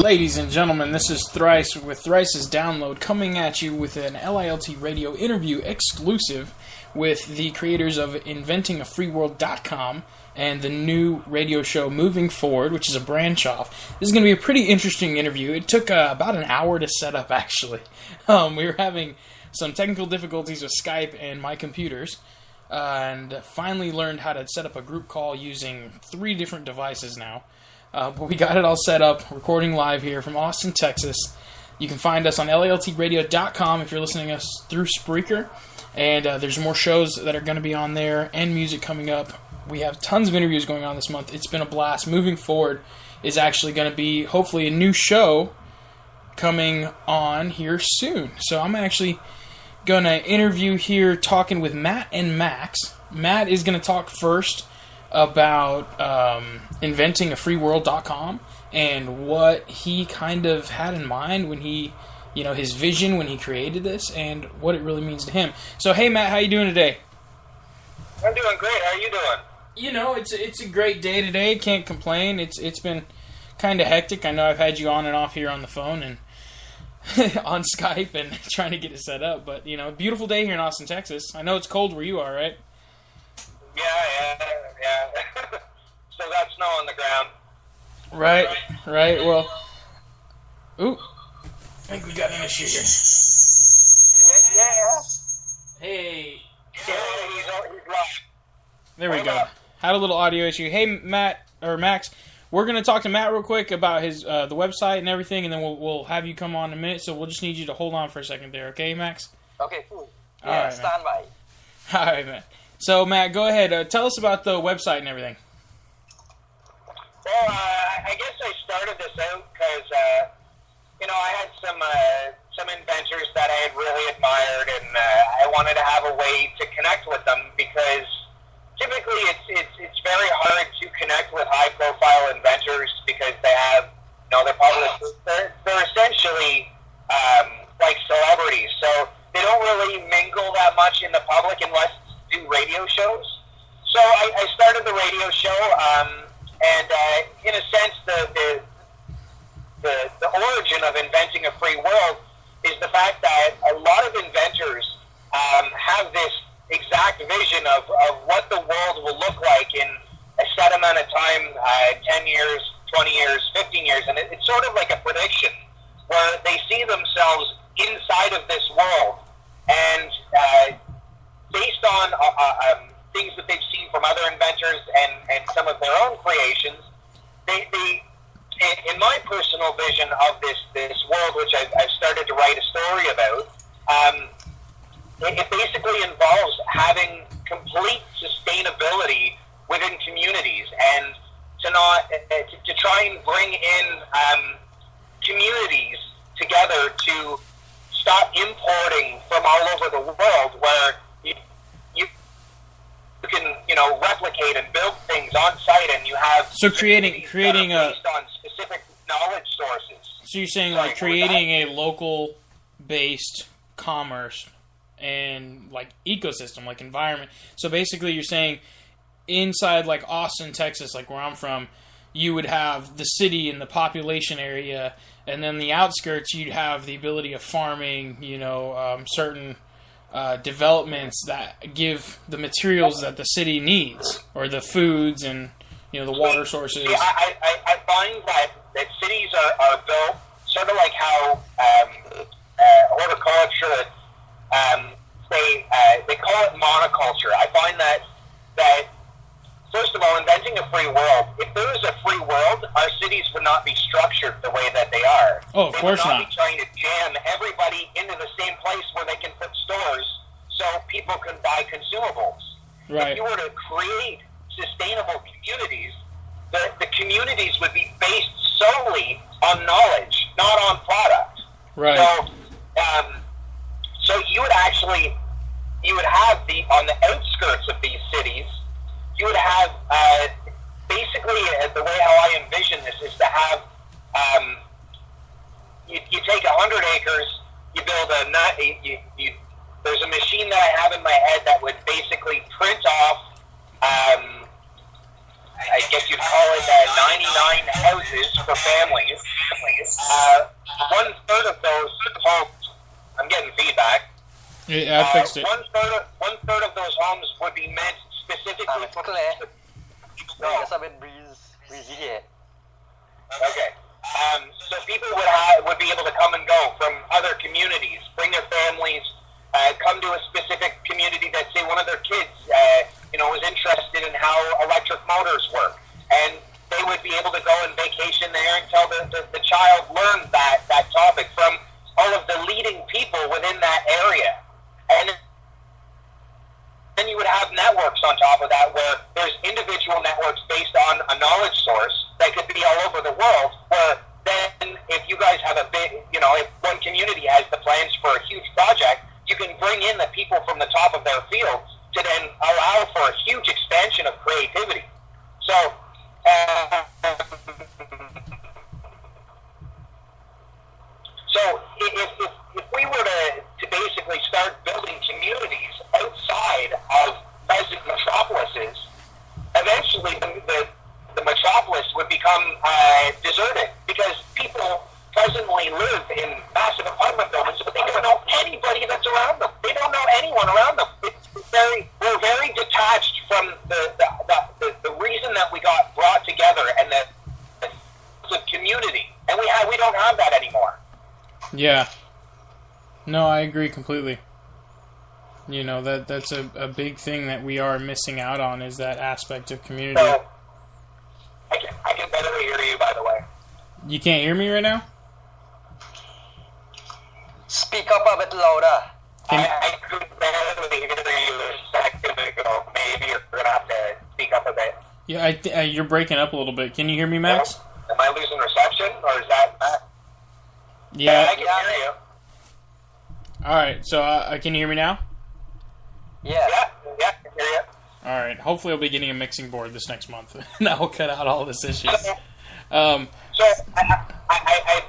Ladies and gentlemen, this is Thrice with Thrice's Download, coming at you with an LILT radio interview exclusive with the creators of InventingAFreeWorld.com and the new radio show Moving Forward, which is a branch off. This is going to be a pretty interesting interview. It took about an hour to set up, actually. We were having some technical difficulties with Skype and my computers, and finally learned how to set up a group call using 3 different devices now. But we got it all set up, recording live here from Austin, Texas. You can find us on LILTradio.com if you're listening to us through Spreaker. And there's more shows that are going to be on there and music coming up. We have tons of interviews going on this month. It's been a blast. Moving Forward is actually going to be, hopefully, a new show coming on here soon. So I'm actually going to interview here talking with Matt and Max. Matt is going to talk first about InventingAFreeWorld.com and what he kind of had in mind when he, his vision when he created this and what it really means to him. So, hey, Matt, how you doing today? I'm doing great. How are you doing? It's a great day today. Can't complain. It's been kind of hectic. I know I've had you on and off here on the phone and on Skype and trying to get it set up. But, beautiful day here in Austin, Texas. I know it's cold where you are, right? Yeah. Still got snow on the ground. Right. Well, I think we got an issue here. Yeah. Hey. So, he's live. There we go. Had a little audio issue. Hey, Matt, or Max, we're going to talk to Matt real quick about his the website and everything, and then we'll have you come on in a minute, so we'll just need you to hold on for a second there, okay, Max? Okay, cool. Yeah, all right, stand by. All right, man. So, Matt, go ahead. Tell us about the website and everything. Well, I guess I started this out because, I had some inventors that I had really admired, and I wanted to have a way to connect with them because typically it's very hard to connect with high-profile inventors because they have, they're essentially like celebrities, so they don't really mingle that much in the public unless do radio shows. So I started the radio show, and in a sense, the origin of Inventing a Free World is the fact that a lot of inventors have this exact vision of what the world will look like in a set amount of time, 10 years, 20 years, 15 years, and it's sort of like a prediction where they see themselves inside of this world, and based on things that they've seen from other inventors and some of their own creations, they in my personal vision of this world, which I've started to write a story about, it basically involves having complete sustainability within communities and to try and bring in communities together to stop importing from all over the world, where you can replicate and build things on site, and you have creating based on specific knowledge sources. So you're saying like creating a local based commerce and like ecosystem, like environment. So basically you're saying inside like Austin, Texas, like where I'm from, you would have the city and the population area, and then the outskirts you'd have the ability of farming, certain developments that give the materials that the city needs, or the foods and, the water sources. Yeah, I find that cities are built sort of like how horticulture, they call it monoculture. I find that first of all, Inventing a Free World, if there was a free world, our cities would not be structured the way that they are. Oh, of course not. They would not be trying to jam everybody into the same place where they can put stores so people can buy consumables. Right. If you were to create sustainable communities, the communities would be based solely on knowledge, not on product. Right. So you would have on the outskirts of these cities, you would have basically the way how I envision this is to have you take 100 acres, you build there's a machine that I have in my head that would basically print off I guess you'd call it 99 houses for families, families, one third of those homes, I'm getting feedback. Yeah, I fixed it. One third of those homes would be meant specifically for people. Okay. So people would be able to come and go from other communities, bring their families, come to a specific community that, say, one of their kids, was interested in how electric motors work, and they would be able to go and vacation there until the child learned that topic from all of the leading people within that area. And then you would have networks on top of that where there's individual networks based on a knowledge source that could be all over the world, where then if you guys have a big, if one community has the plans for a huge project, you can bring in the people from the top of their field to then allow for a huge expansion of creativity. So, if we were to basically start building communities outside of present metropolises, eventually the metropolis would become deserted, because people presently live in massive apartment buildings, but they don't know anybody that's around them. They don't know anyone around them. We're very detached from the reason that we got brought together and the community, and we don't have that anymore. Yeah. No, I agree completely. That's a big thing that we are missing out on, is that aspect of community. So, I can better hear you, by the way. You can't hear me right now? Speak up a bit louder. I could barely hear you a second ago. Maybe you're going to have to speak up a bit. Yeah, you're breaking up a little bit. Can you hear me, Max? Am I losing reception, or is that... Yeah. I can hear you. Alright, so can you hear me now? Yeah. Yeah, I can hear you. Alright, hopefully I'll be getting a mixing board this next month. That will cut out all this issues. So I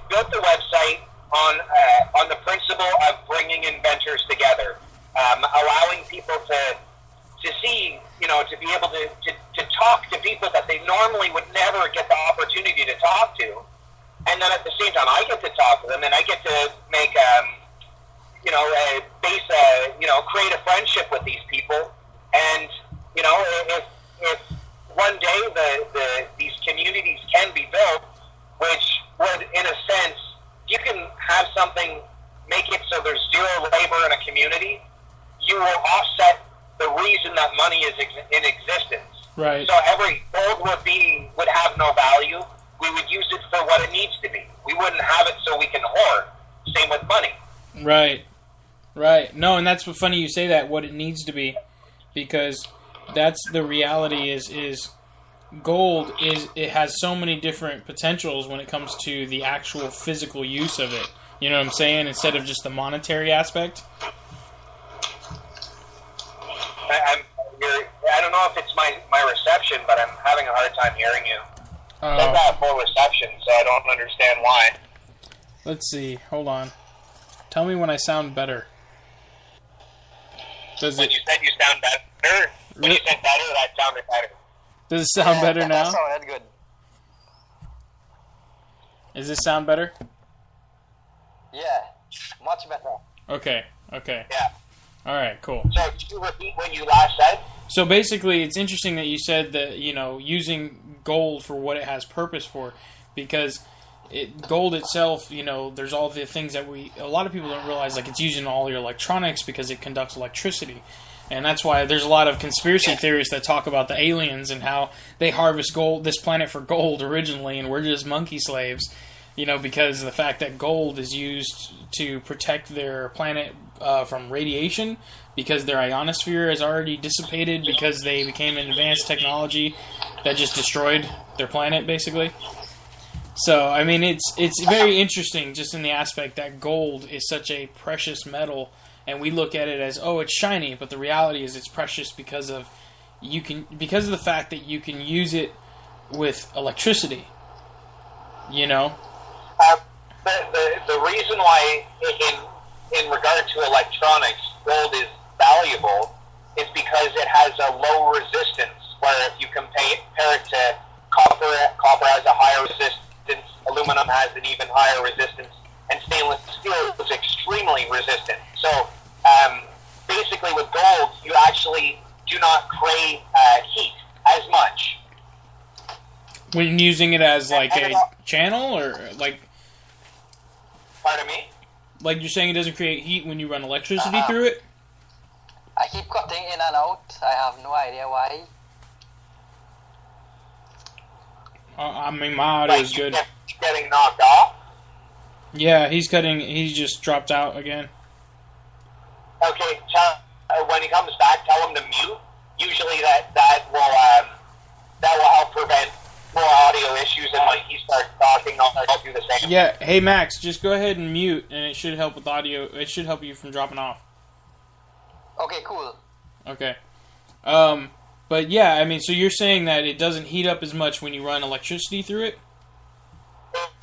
built the website on the principle of bringing inventors together, allowing people to see, to be able to talk to people that they normally would never get the opportunity to talk to, and then at the same time I get to talk to them, and I get to make create a friendship with these people, and if one day these communities can be built, which would, in a sense, you can have something, make it so there's zero labor in a community, you will offset the reason that money is in existence. Right. So every gold would have no value. We would use it for what it needs to be. We wouldn't have it so we can hoard. Same with money. Right. No, and that's funny you say that, what it needs to be, because that's the reality is gold it has so many different potentials when it comes to the actual physical use of it. You know what I'm saying? Instead of just the monetary aspect. I don't know if it's my reception, but I'm having a hard time hearing you. I've got full reception, so I don't understand why. Let's see. Hold on. Tell me when I sound better. When you said you sound better, when you said better, that sounded better. Does it sound better now? That sounded good. Does this sound better? Yeah, much better. Okay. Yeah. All right, cool. So, could you repeat what you last said? So basically, it's interesting that you said that, using gold for what it has purpose for, because gold itself, there's all the things that a lot of people don't realize, like it's used in all your electronics because it conducts electricity. And that's why there's a lot of conspiracy theorists that talk about the aliens and how they harvest this planet for gold originally, and we're just monkey slaves, because of the fact that gold is used to protect their planet from radiation, because their ionosphere has already dissipated because they became an advanced technology that just destroyed their planet, basically. So, I mean, it's very interesting just in the aspect that gold is such a precious metal, and we look at it as, oh, it's shiny, but the reality is it's precious because of the fact that you can use it with electricity. The reason why, in regard to electronics, gold is valuable is because it has a low resistance, where if you compare it to copper has a higher resistance, aluminum has an even resistant. So basically with gold, you actually do not create heat as much. When using it as like a channel, or like... Pardon me? Like you're saying it doesn't create heat when you run electricity through it? I keep cutting in and out. I have no idea why. I mean, my audio is good. Getting knocked off? Yeah, he's cutting. He just dropped out again. Okay, when he comes back, tell him to mute. Usually that will help prevent more audio issues, and when he starts talking, I'll do the same. Yeah, hey Max, just go ahead and mute, and it should help with audio. It should help you from dropping off. Okay, cool. Okay. But yeah, I mean, so you're saying that it doesn't heat up as much when you run electricity through it?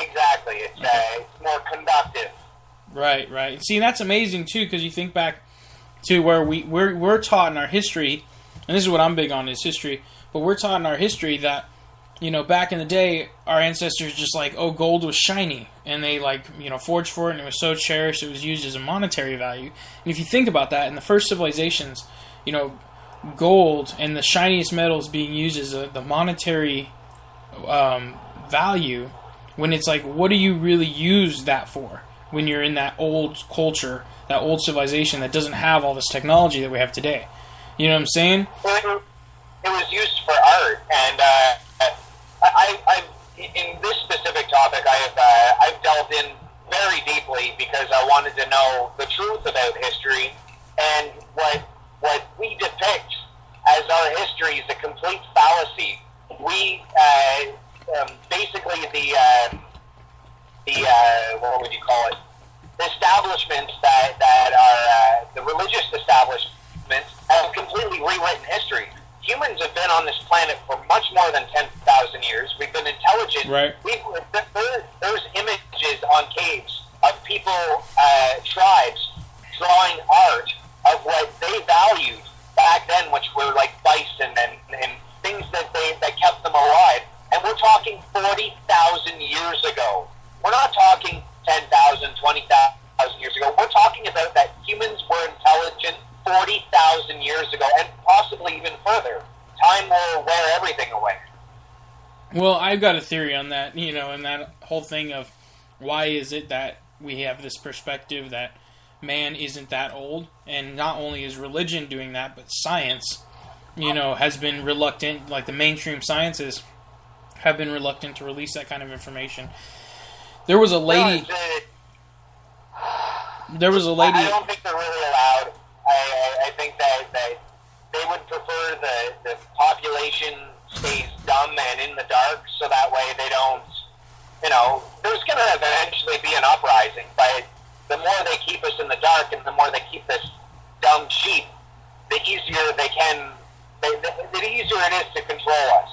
Exactly. It's more conductive. Right, right. See, that's amazing too, because you think back to where we're taught in our history, and this is what I'm big on is history. But we're taught in our history that, you know, back in the day, our ancestors just like, oh, gold was shiny, and they like, you know, forged for it, and it was so cherished, it was used as a monetary value. And if you think about that, in the first civilizations, you know, gold and the shiniest metals being used as the monetary value, when it's like, what do you really use that for when you're in that old culture, that old civilization that doesn't have all this technology that we have today? You know what I'm saying? It was used for art, and I in this specific topic, I've delved in very deeply because I wanted to know the truth about history, and what we depict as our history is a complete fallacy. We basically the what would you call it? The establishments that are the religious establishments have completely rewritten history. Humans have been on this planet for much more than 10,000 years. We've been intelligent. Right. There's images on caves of people, tribes, drawing art of what they valued back then, which were like bison and things that kept them alive. And we're talking 40,000 years ago. We're not talking 10,000, 20,000 years ago. We're talking about that humans were intelligent 40,000 years ago, and possibly even further. Time will wear everything away. Well, I've got a theory on that, you know, and that whole thing of why is it that we have this perspective that man isn't that old, and not only is religion doing that, but science, you know, has been reluctant, like the mainstream sciences have been reluctant to release that kind of information. There was a lady... I don't think they're really allowed. I think that they would prefer the population stays dumb and in the dark, so that way they don't, you know, there's going to eventually be an uprising, but the more they keep us in the dark and the more they keep this dumb sheep, the easier the easier it is to control us.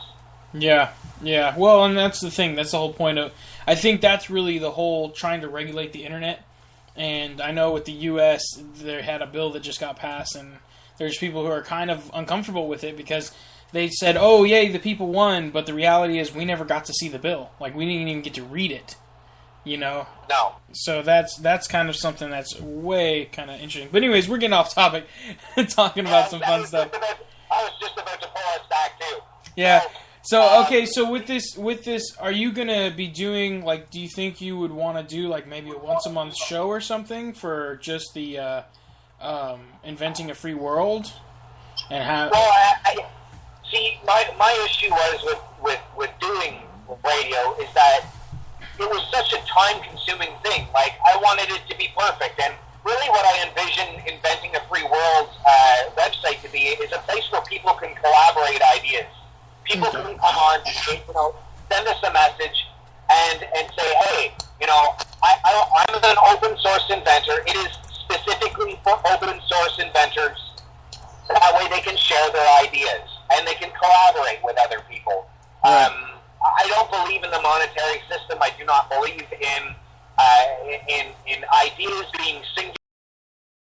Yeah, yeah. Well, and that's the thing. That's the whole point of... I think that's really the whole trying to regulate the internet. And I know with the U.S., they had a bill that just got passed, and there's people who are kind of uncomfortable with it because they said, oh, yay, the people won, but the reality is we never got to see the bill. Like, we didn't even get to read it, you know? No. So that's kind of something that's way kind of interesting. But anyways, we're getting off topic, talking about some fun stuff. I was just about to pull us back, too. Yeah. So, okay, so with this, are you going to be doing, like, do you think you would want to do, like, maybe a once-a-month show or something for just the Inventing a Free World? And how? Well, I see, my issue was with doing radio is that it was such a time-consuming thing. Like, I wanted it to be perfect, and really what I envision Inventing a Free World website to be is a place where people can collaborate ideas. People can come on, you know, send us a message and say, hey, you know, I'm an open source inventor. It is specifically for open source inventors. That way they can share their ideas and they can collaborate with other people. I don't believe in the monetary system. I do not believe in ideas being